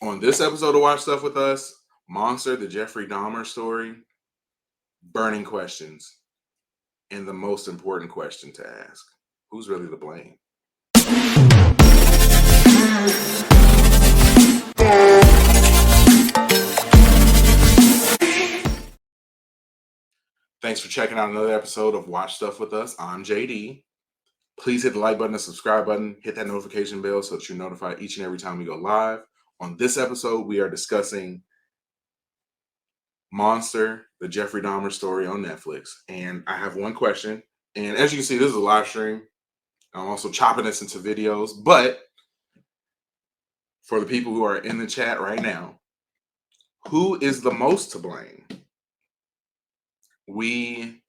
On this episode of Watch Stuff with Us, Monster, the Jeffrey Dahmer story, burning questions, and the most important question to ask: who's really to blame? Thanks for checking out another episode of Watch Stuff with Us. I'm JD. Please hit the like button, the subscribe button, hit that notification bell so that you're notified each and every time we go live. On this episode, we are discussing Monster, the Jeffrey Dahmer story on Netflix. And I have one question. And as you can see, this is a live stream. I'm also chopping this into videos. But for the people who are in the chat right now, who is the most to blame? We,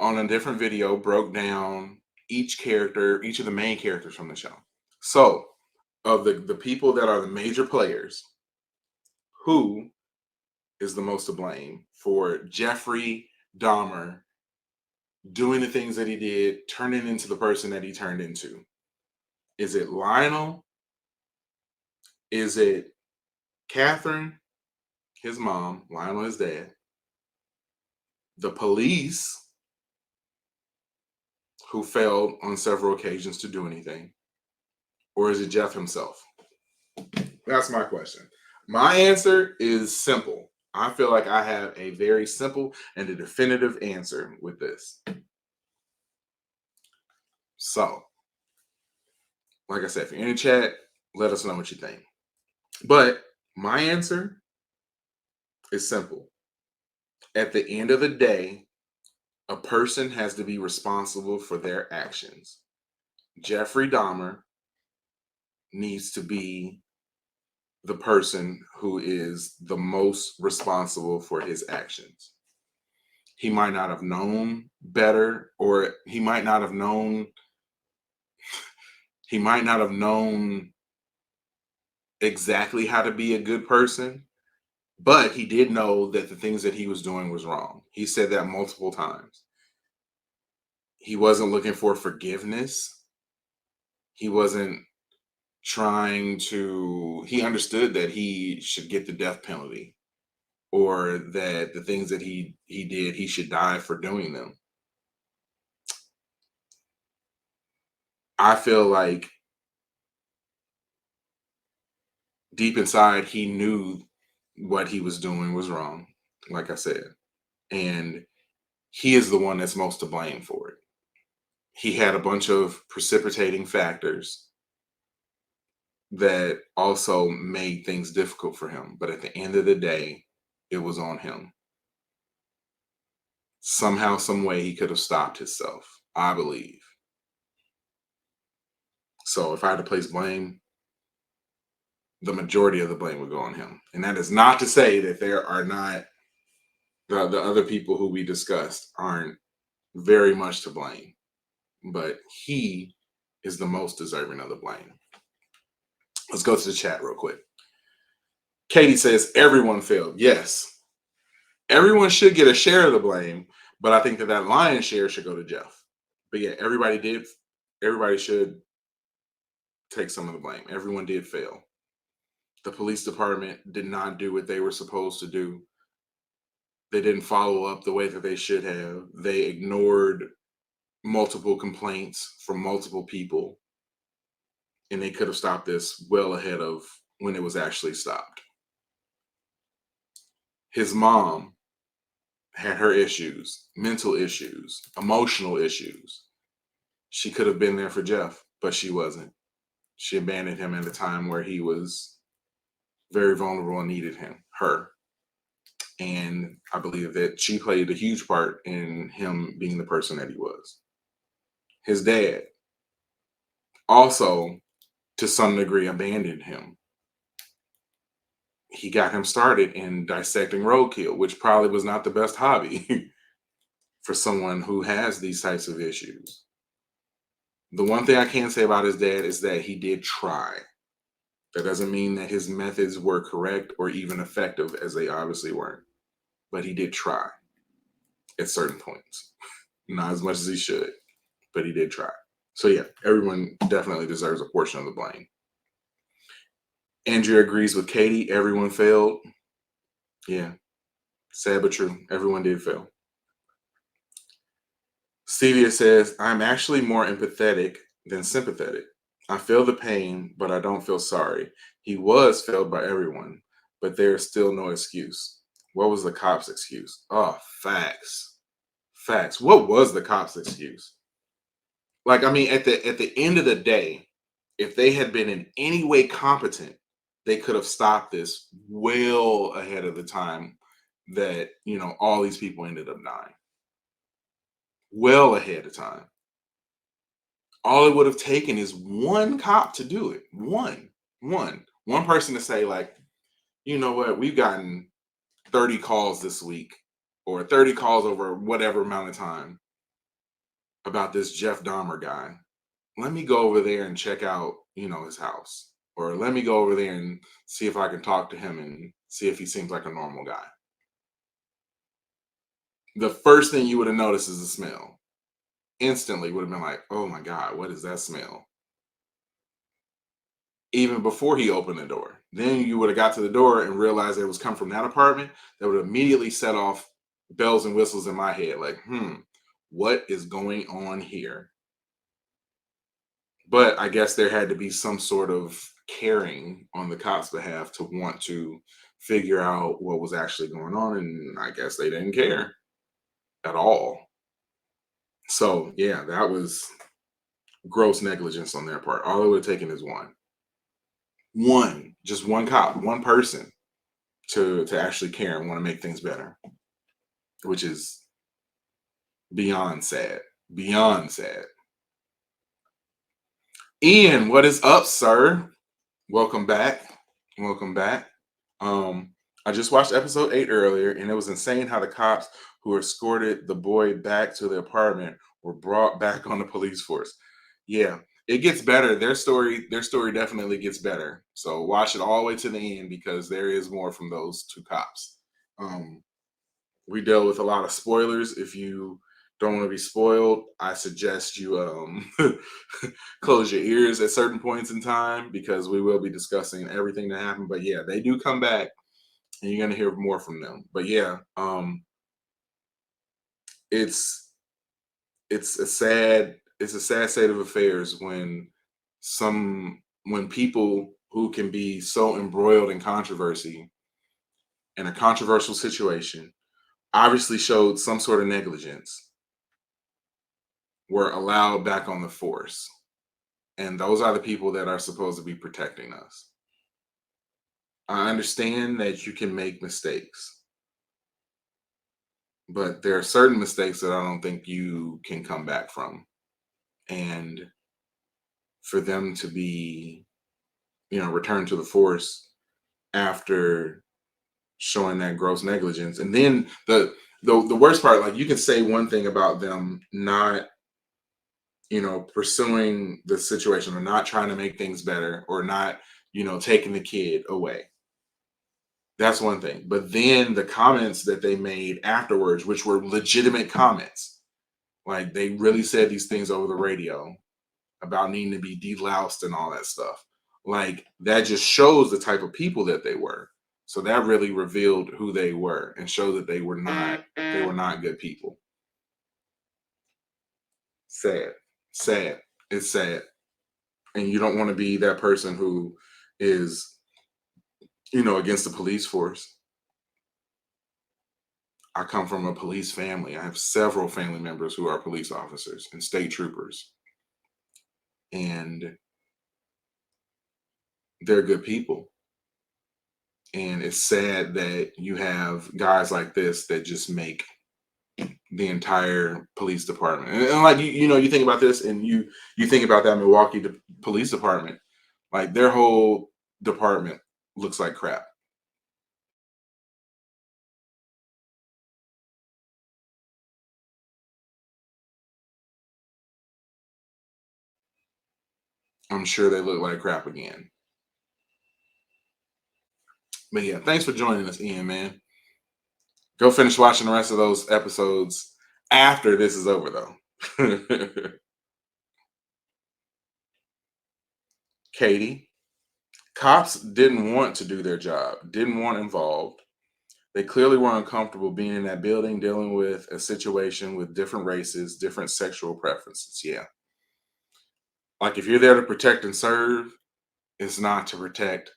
on a different video, broke down each character, each of the main characters from the show. So, of the people that are the major players, who is the most to blame for Jeffrey Dahmer doing the things that he did, turning into the person that he turned into? Is it Lionel? Is it Catherine, his mom, Lionel, his dad, the police, who failed on several occasions to do anything, or is it Jeff himself? That's my question. My answer is simple. I feel like I have a very simple and a definitive answer with this. So, like I said, if you're in the chat, let us know what you think. But my answer is simple. At the end of the day, a person has to be responsible for their actions. Jeffrey Dahmer needs to be the person who is the most responsible for his actions. He might not have known better, or he might not have known exactly how to be a good person, but he did know that the things that he was doing was wrong. He said that multiple times. He wasn't looking for forgiveness. He wasn't he understood that he should get the death penalty, or that the things that he did, he should die for doing them. I feel like deep inside, he knew what he was doing was wrong, like I said. And he is the one that's most to blame for it. He had a bunch of precipitating factors that also made things difficult for him. But at the end of the day, it was on him. Somehow, some way, he could have stopped himself, I believe. So if I had to place blame, the majority of the blame would go on him. And that is not to say that there are not the other people who we discussed aren't very much to blame, but he is the most deserving of the blame. Let's go to the chat real quick. Katie says everyone failed. Yes, everyone should get a share of the blame, but I think that lion's share should go to Jeff. But yeah, everybody did. Everybody should take some of the blame. Everyone did fail. The police department did not do what they were supposed to do. They didn't follow up the way that they should have. They ignored multiple complaints from multiple people, and they could have stopped this well ahead of when it was actually stopped. His mom had her issues, mental issues, emotional issues. She could have been there for Jeff, but she wasn't. She abandoned him at a time where he was very vulnerable and needed her. And I believe that she played a huge part in him being the person that he was. His dad also, to some degree, abandoned him. He got him started in dissecting roadkill, which probably was not the best hobby for someone who has these types of issues. The one thing I can say about his dad is that he did try. That doesn't mean that his methods were correct or even effective, as they obviously weren't. But he did try at certain points. Not as much as he should, but he did try. So yeah, everyone definitely deserves a portion of the blame. Andrea agrees with Katie. Everyone failed. Yeah, sad but true. Everyone did fail. Stevia says, I'm actually more empathetic than sympathetic. I feel the pain, but I don't feel sorry. He was failed by everyone, but there's still no excuse. What was the cop's excuse? Oh, facts. Facts. What was the cop's excuse? Like, I mean, at the end of the day, if they had been in any way competent, they could have stopped this well ahead of the time that, all these people ended up dying. Well ahead of time. All it would have taken is one cop to do it. One person to say, like, you know what, we've gotten 30 calls this week or 30 calls over whatever amount of time about this Jeff Dahmer guy. Let me go over there and check out, his house. Or let me go over there and see if I can talk to him and see if he seems like a normal guy. The first thing you would have noticed is the smell. Instantly would have been like, oh my God, what is that smell? Even before he opened the door. Then you would have got to the door and realized it was come from that apartment. That would immediately set off bells and whistles in my head. Like, what is going on here? But I guess there had to be some sort of caring on the cops' behalf to want to figure out what was actually going on. And I guess they didn't care at all. So, yeah, that was gross negligence on their part. All it would have taken is just one cop, one person to actually care and want to make things better, which is beyond sad. Beyond sad. Ian, what is up, sir? Welcome back. Welcome back. I just watched episode 8 earlier, and it was insane how the cops who escorted the boy back to the apartment were brought back on the police force. Yeah, it gets better. Their story definitely gets better. So watch it all the way to the end because there is more from those two cops. We dealt with a lot of spoilers. If you don't want to be spoiled, I suggest you close your ears at certain points in time because we will be discussing everything that happened. But yeah, they do come back and you're gonna hear more from them. But yeah, it's it's a sad state of affairs when people who can be so embroiled in controversy in a controversial situation obviously showed some sort of negligence were allowed back on the force. And those are the people that are supposed to be protecting us. I understand that you can make mistakes, but there are certain mistakes that I don't think you can come back from. And for them to be, returned to the force after showing that gross negligence. And then the worst part, like you can say one thing about them not pursuing the situation or not trying to make things better or not, taking the kid away. That's one thing. But then the comments that they made afterwards, which were legitimate comments, like they really said these things over the radio about needing to be deloused and all that stuff. Like that just shows the type of people that they were. So that really revealed who they were and showed that they were not good people. Sad. Sad. It's sad. And you don't want to be that person who is against the police force. I come from a police family. I have several family members who are police officers and state troopers, and they're good people. And it's sad that you have guys like this that just make the entire police department. And like you think about this, and you think about that Milwaukee police department, like their whole department looks like crap. I'm sure they look like crap again. But yeah, thanks for joining us, Ian, man. Go finish watching the rest of those episodes after this is over, though. Katie, Cops didn't want to do their job, didn't want involved. They clearly were uncomfortable being in that building, dealing with a situation with different races, different sexual preferences. Yeah. Like if you're there to protect and serve, it's not to protect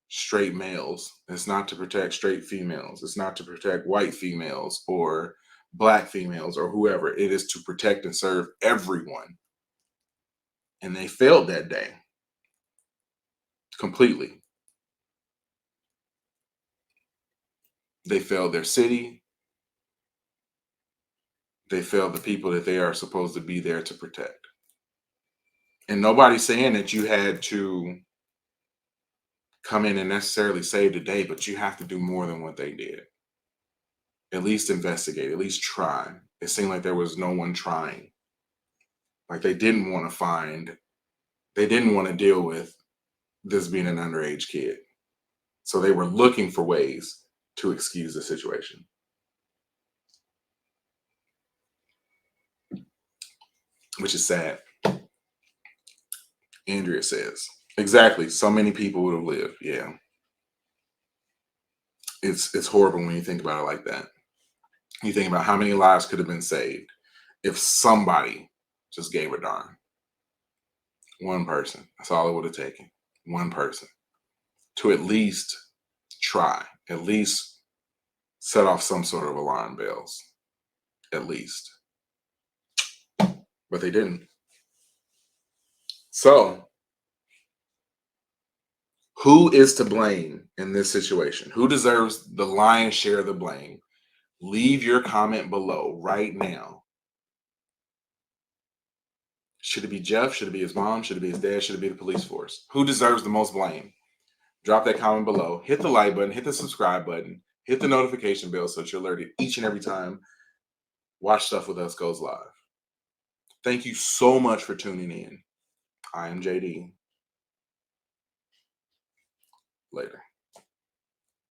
straight males. It's not to protect straight females. It's not to protect white females or black females or whoever. It is to protect and serve everyone. And they failed that day completely. They failed their city. They failed the people that they are supposed to be there to protect. And nobody's saying that you had to come in and necessarily save the day, but you have to do more than what they did. At least investigate, at least try. It seemed like there was no one trying. Like they didn't want to they didn't want to deal with this being an underage kid. So they were looking for ways to excuse the situation, which is sad. Andrea says. Exactly. So many people would have lived. Yeah. It's horrible when you think about it like that. You think about how many lives could have been saved if somebody just gave a darn. One person. That's all it would have taken. One person to at least try, at least set off some sort of alarm bells, at least. But they didn't. So, who is to blame in this situation? Who deserves the lion's share of the blame? Leave your comment below right now. Should it be Jeff? Should it be his mom? Should it be his dad? Should it be the police force? Who deserves the most blame? Drop that comment below. Hit the like button. Hit the subscribe button. Hit the notification bell so that you're alerted each and every time Watch Stuff With Us goes live. Thank you so much for tuning in. I am JD. Later.